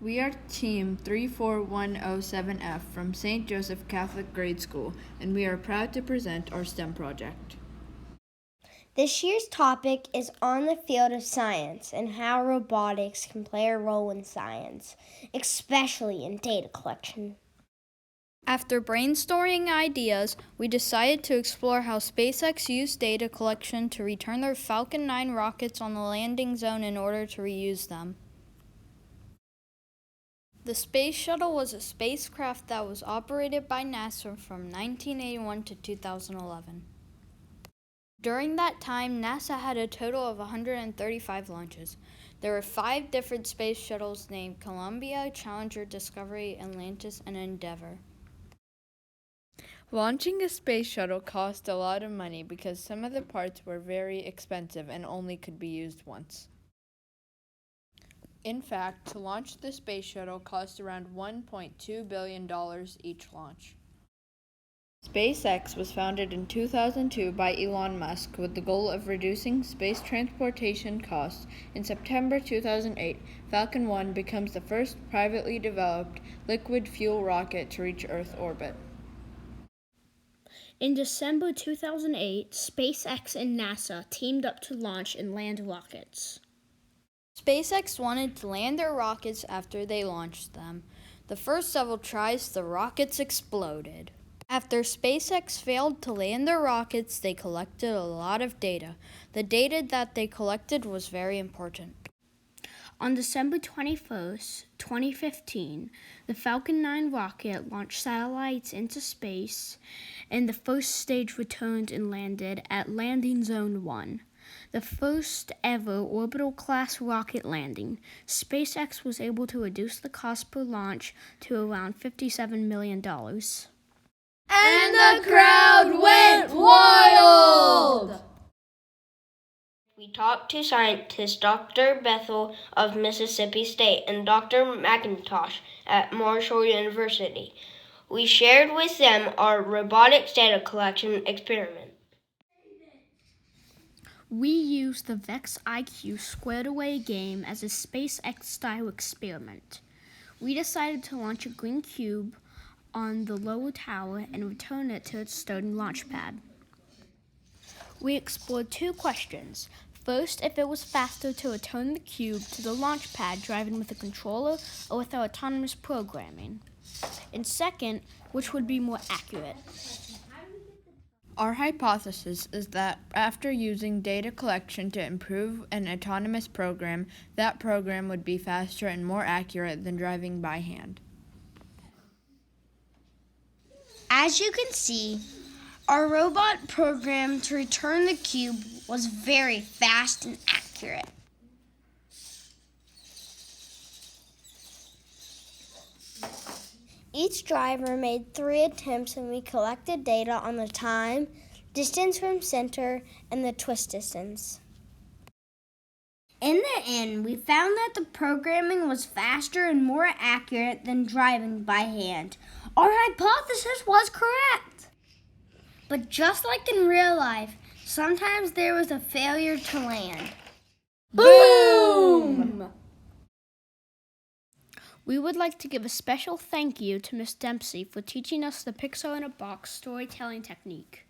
We are Team 34107F from St. Joseph Catholic Grade School, and we are proud to present our STEM project. This year's topic is on the field of science and how robotics can play a role in science, especially in data collection. After brainstorming ideas, we decided to explore how SpaceX used data collection to return their Falcon 9 rockets on the landing zone in order to reuse them. The Space Shuttle was a spacecraft that was operated by NASA from 1981 to 2011. During that time, NASA had a total of 135 launches. There were 5 different space shuttles named Columbia, Challenger, Discovery, Atlantis, and Endeavour. Launching a space shuttle cost a lot of money because some of the parts were very expensive and only could be used once. In fact, to launch the space shuttle cost around $1.2 billion each launch. SpaceX was founded in 2002 by Elon Musk with the goal of reducing space transportation costs. In September 2008, Falcon 1 becomes the first privately developed liquid fuel rocket to reach Earth orbit. In December 2008, SpaceX and NASA teamed up to launch and land rockets. SpaceX wanted to land their rockets after they launched them. The first several tries, the rockets exploded. After SpaceX failed to land their rockets, they collected a lot of data. The data that they collected was very important. On December 21st, 2015, the Falcon 9 rocket launched satellites into space, and the first stage returned and landed at Landing Zone 1. The first ever orbital-class rocket landing. SpaceX was able to reduce the cost per launch to around $57 million. And the crowd went wild! We talked to scientist Dr. Bethel of Mississippi State and Dr. McIntosh at Marshall University. We shared with them our robotics data collection experiment. We used the VEX IQ squared away game as a SpaceX-style experiment. We decided to launch a green cube on the lower tower and return it to its starting launch pad. We explored 2 questions. First, if it was faster to return the cube to the launch pad driving with a controller or with our autonomous programming. And second, which would be more accurate. Our hypothesis is that after using data collection to improve an autonomous program, that program would be faster and more accurate than driving by hand. As you can see, our robot program to return the cube was very fast and accurate. Each driver made 3 attempts and we collected data on the time, distance from center, and the twist distance. In the end, we found that the programming was faster and more accurate than driving by hand. Our hypothesis was correct. But just like in real life, sometimes there was a failure to land. Boom! We would like to give a special thank you to Ms. Dempsey for teaching us the Pixar in a Box storytelling technique.